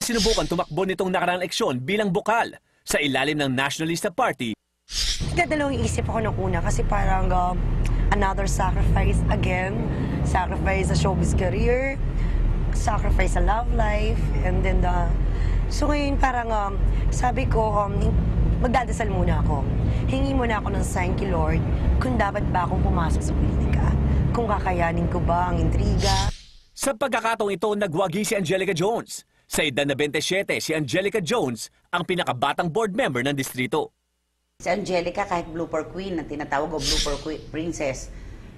Sinubukan tumakbo nitong nakaraang eleksyon bilang bukal sa ilalim ng Nationalista Party. Nagdadalawang isip ako nung una kasi parang another sacrifice again. Sacrifice sa showbiz career, sacrifice sa love life, and then so ngayon parang sabi ko, magdadasal muna ako. Hingi muna ako ng sign kay Lord kung dapat ba akong pumasok sa politika. Kung kakayanin ko ba ang intriga. Sa pagkakataong ito, nagwagi si Angelica Jones. Sa edad na 27, si Angelica Jones ang pinakabatang board member ng distrito. Si Angelica, kahit blooper queen, na tinatawag o blooper princess,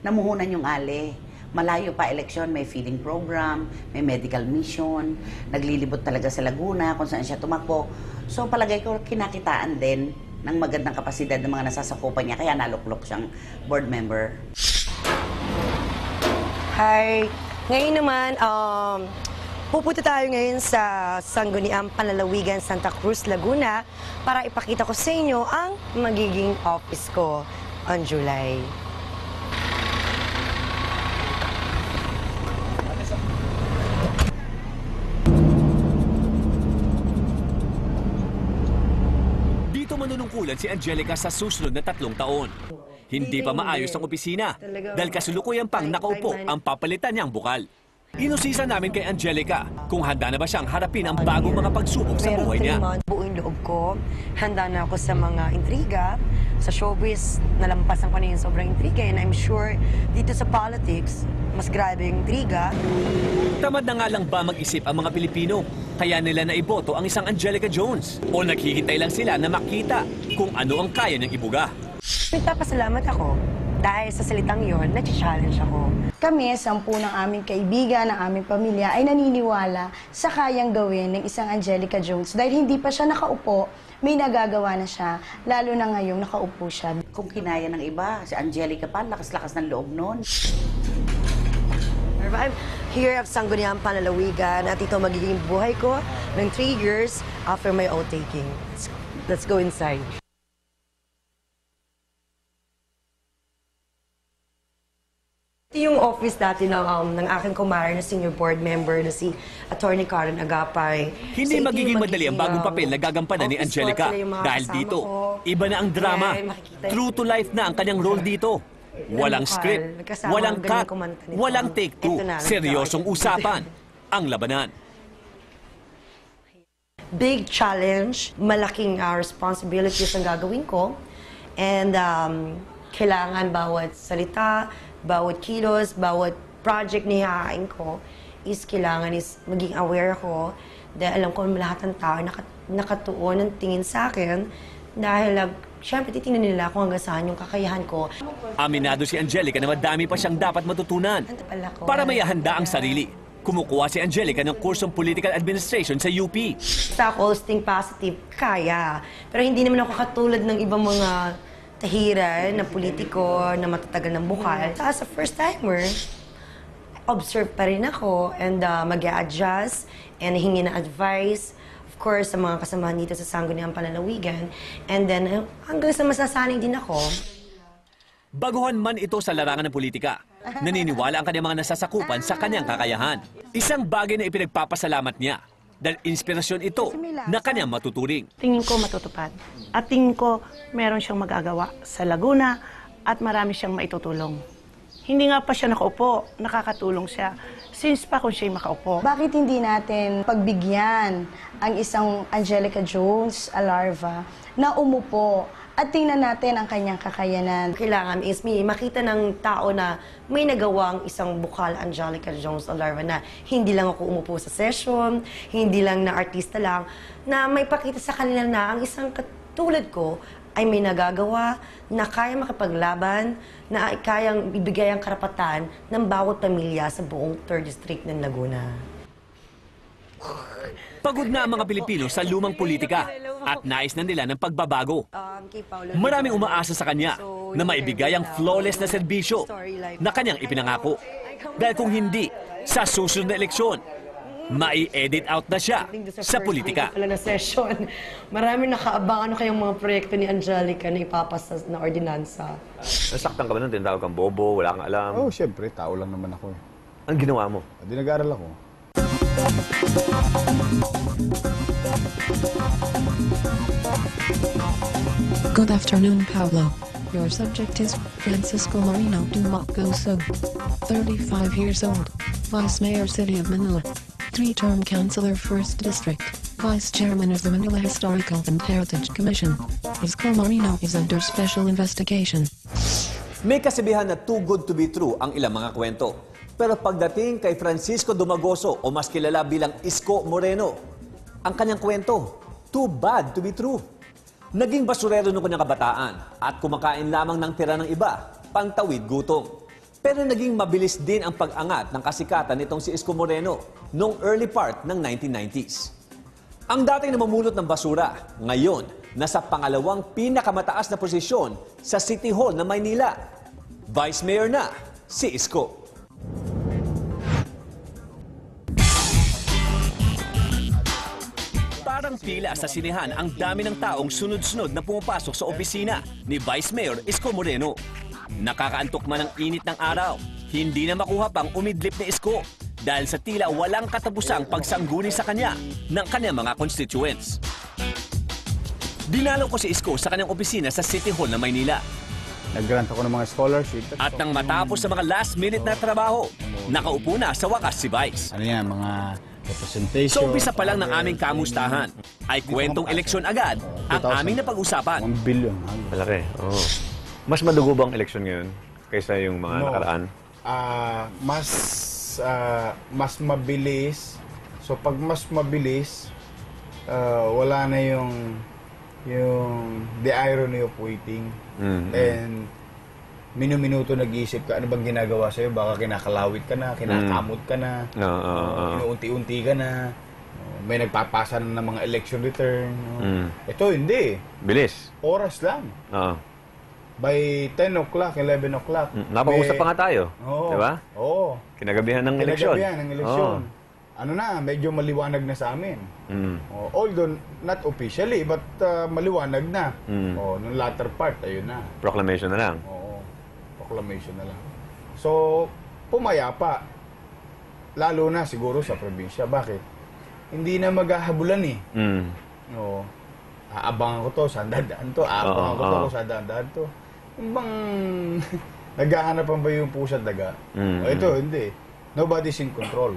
namuhunan yung ali. Malayo pa eleksyon, may feeding program, may medical mission, naglilibot talaga sa Laguna kung saan siya tumakbo. So palagay ko kinakitaan din ng magandang kapasidad ng mga nasasakupan niya, kaya naluklok siyang board member. Hi! Ngayon naman, pupunta tayo ngayon sa Sangguniang Panlalawigan, Santa Cruz, Laguna para ipakita ko sa inyo ang magiging office ko on July. Dito manunungkulan si Angelica sa susunod na 3 taon. Hindi pa maayos ang opisina dahil kasulukuyan pang nakaupo ang papalitan niyang bukal. Inusisa namin kay Angelica kung handa na ba siyang harapin ang bagong mga pagsubok sa buhay niya. Buong loob ko, handa na ako sa mga intriga. Sa showbiz, nalampasan ko na yung sobrang intriga. And I'm sure dito sa politics, mas grabe yung intriga. Tamad na nga lang ba mag-isip ang mga Pilipino? Kaya nila naiboto ang isang Angelica Jones? O naghihintay lang sila na makita kung ano ang kaya niyang ibuga? Nagpapasalamat ako dahil sa salitang yon, na-challenge ako. Kami, 10 ng aming kaibigan, ng aming pamilya, ay naniniwala sa kayang gawin ng isang Angelica Jones. Dahil hindi pa siya nakaupo, may nagagawa na siya, lalo na ngayong nakaupo siya. Kung kinaya ng iba, si Angelica pa, lakas-lakas ng loob nun. I'm here at Sangguniang Panlalawigan at ito magiging buhay ko ng 3 years after my oath taking. Let's go inside. Ito yung office dati ng aking kumare na senior board member na si Attorney Karen Agapay. Hindi magiging madali ang bagong papel na gagampanan ni Angelica. Dahil dito, iba na ang drama. True to life na ang kanyang role dito. Walang script, walang cut, walang take two. Seryosong usapan ang labanan. Big challenge, malaking responsibilities ang gagawin ko. And kailangan bawat salita, bawat kilos, bawat project na hihahain ko is kailangan maging aware ako dahil alam ko lahat ng tao nakatuon ng tingin sa akin dahil siyempre titingnan nila kung hanggang saan yung kakayahan ko. Aminado si Angelica na madami pa siyang dapat matutunan para maihanda ang sarili. Kumukuha si Angelica ng kursong Political Administration sa UP. Sa ako, think positive, kaya. Pero hindi naman ako katulad ng ibang mga tahiran na politiko na matatagal ng bukal. As a first-timer, observe pa rin ako and mag-a-adjust and hingi na advice. Of course, sa mga kasamahan dito sa Sangguniang Panlalawigan. And then, hanggang sa masasanay din ako. Baguhan man ito sa larangan ng politika, naniniwala ang kanyang mga nasasakupan sa kanyang kakayahan. Isang bagay na ipinagpapasalamat niya dahil inspirasyon ito na kanyang matuturing. Tingin ko matutupad. At tingin ko meron siyang magagawa sa Laguna at marami siyang maitutulong. Hindi nga pa siya nakaupo, nakakatulong siya. Since pa kung siya'y makaupo. Bakit hindi natin pagbigyan ang isang Angelica Jones Alarva na umupo at tingnan natin ang kanyang kakayanan? Kailangan is makita ng tao na may nagawang isang bukal Angelica Jones Alarva na hindi lang ako umupo sa session, hindi lang na artista lang, na may pakita sa kanila na ang isang katulad ko ay may nagagawa na kaya makapaglaban, na kayang ibigay ang karapatan ng bawat pamilya sa buong 3rd District ng Laguna. Pagod na ang mga Pilipino sa lumang politika at nais na nila ng pagbabago. Maraming umaasa sa kanya na maibigay ang flawless na serbisyo na kanyang ipinangako. Dahil kung hindi, sa susunod na eleksyon, mai-edit out na siya sa politika. Na session. Maraming nakaabang kayong mga proyekto ni Angelica na ipapasa na ordinansa. Nasaktan ka ba nun? Tinatawag kang bobo, wala kang alam? Oo, siyempre. Tao lang naman ako. Anong ginawa mo? Di nag-aaral ako. Good afternoon, Pablo. Your subject is Francisco Marino Dumagoso, 35 years old, Vice Mayor City of Manila, 3-term Councilor 1st District, Vice Chairman of the Manila Historical and Heritage Commission. Isko Marino is under special investigation. May kasabihan na too good to be true ang ilang mga kwento. Pero pagdating kay Francisco Dumagoso o mas kilala bilang Isko Moreno, ang kanyang kwento, too bad to be true. Naging basurero noong kanyang kabataan at kumakain lamang ng tira ng iba, pantawid gutom. Pero naging mabilis din ang pag-angat ng kasikatan nitong si Isko Moreno noong early part ng 1990s. Ang dating namumulot ng basura, ngayon, nasa pangalawang pinakamataas na posisyon sa City Hall ng Maynila. Vice Mayor na si Isko. Parang pila sa sinihan ang dami ng taong sunod-sunod na pumapasok sa opisina ni Vice Mayor Isko Moreno. Nakakaantok man ang init ng araw, hindi na makuha pang umidlip ni Isko dahil sa tila walang katabusang pagsangguni sa kanya ng kanyang mga constituents. Dinalaw ko si Isko sa kanyang opisina sa City Hall ng Maynila. Nag-grant ako ng mga scholarship. At nang matapos sa mga last-minute na trabaho, nakaupo na sa wakas si Vice. Ano yan, mga representation. So umpisa pa lang ng aming kamustahan, ay kwentong eleksyon agad ang aming napag-usapan. 1 billion. Malaki. Oo. Mas madugo bang eleksyon ngayon kaysa yung mga nakaraan? Mas mabilis. So pag mas mabilis, wala na yung the irony of waiting. And minu-minuto nag-iisip ka, ano bang ginagawa sa'yo? Baka kinakalawit ka na, kinakamot ka na, inuunti-unti ka na, may nagpapasa na ng mga election return. Ito hindi. Bilis. Oras lang. By 10 o'clock, 11 o'clock. Napag-usap pa nga tayo. Oo. Di ba? Oo. Kinagabihan ng eleksyon. Kinagabihan ng eleksyon. Ano na, medyo maliwanag na sa amin. Although not officially, but maliwanag na. Nung latter part, ayun na. Proclamation na lang. Oo. Proclamation na lang. So, pumayapa. Lalo na siguro sa probinsya. Bakit? Hindi na maghahabulan eh. Oo. Aabangan ko to, saan dadaan to. Aabangan ko to, saan dadaan to. Yung bang naghahanap ba yung pusa daga? Ito, hindi. Nobody's in control.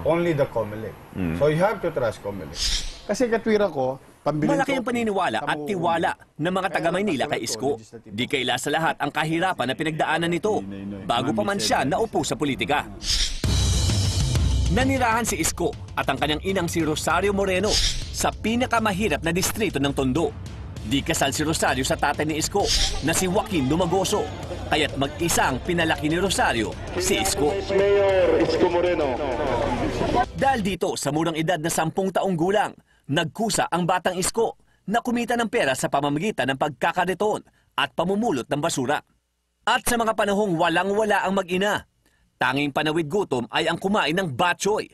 Only the COMELEC. So you have to trust COMELEC. Kasi katwira ko, malaki ang paniniwala at tiwala ng mga taga-Maynila kay Isko. Di kaila sa lahat ang kahirapan na pinagdaanan nito bago pa man siya naupo sa politika. Nanirahan si Isko at ang kanyang inang si Rosario Moreno sa pinakamahirap na distrito ng Tondo. Di kasal si Rosario sa tatay ni Isko na si Joaquin Dumagoso, kaya't mag-isang pinalaki ni Rosario si Isko. Mayor Isko Moreno. Dahil dito, sa murang edad na 10 taong gulang, nagkusa ang batang Isko na kumita ng pera sa pamamagitan ng pagkakariton at pamumulot ng basura. At sa mga panahong walang-wala ang mag-ina, tanging panawid gutom ay ang kumain ng batchoy,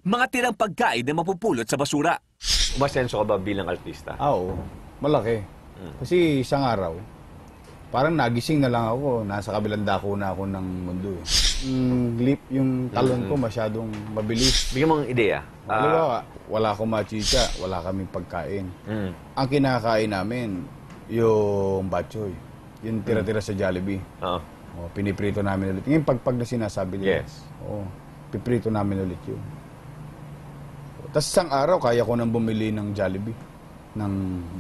mga tirang pagkain na mapupulot sa basura. Umasenso ka ba bilang artista? Oo, malaki. Kasi isang araw, parang nagising na lang ako, nasa kabilang dako na ako ng mundo. Yung talon ko masyadong mabilis. Bigyan mo ng ideya. Halimbawa, wala akong machicha, wala kaming pagkain. Ang kinakain namin, yung batchoy. Yung tira-tira sa Jollibee. Piniprito namin ulit. Yung pagpag na sinasabi nila. Yes. Piprito namin ulit yun. Tapos isang araw, kaya ko nang bumili ng Jollibee, ng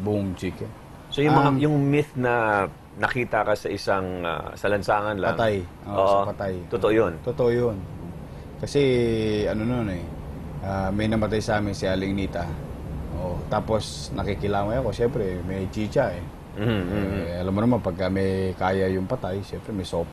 buong chicken. So yung myth na nakita ka sa isang sa lansangan lang. Patay. Sa patay. Totoo yun? Totoo yun. Kasi ano nun may namatay sa amin si Aling Nita. Tapos nakikilamay ako, siyempre may chicha Alam mo naman, pagka may kaya yung patay, siyempre may sopa.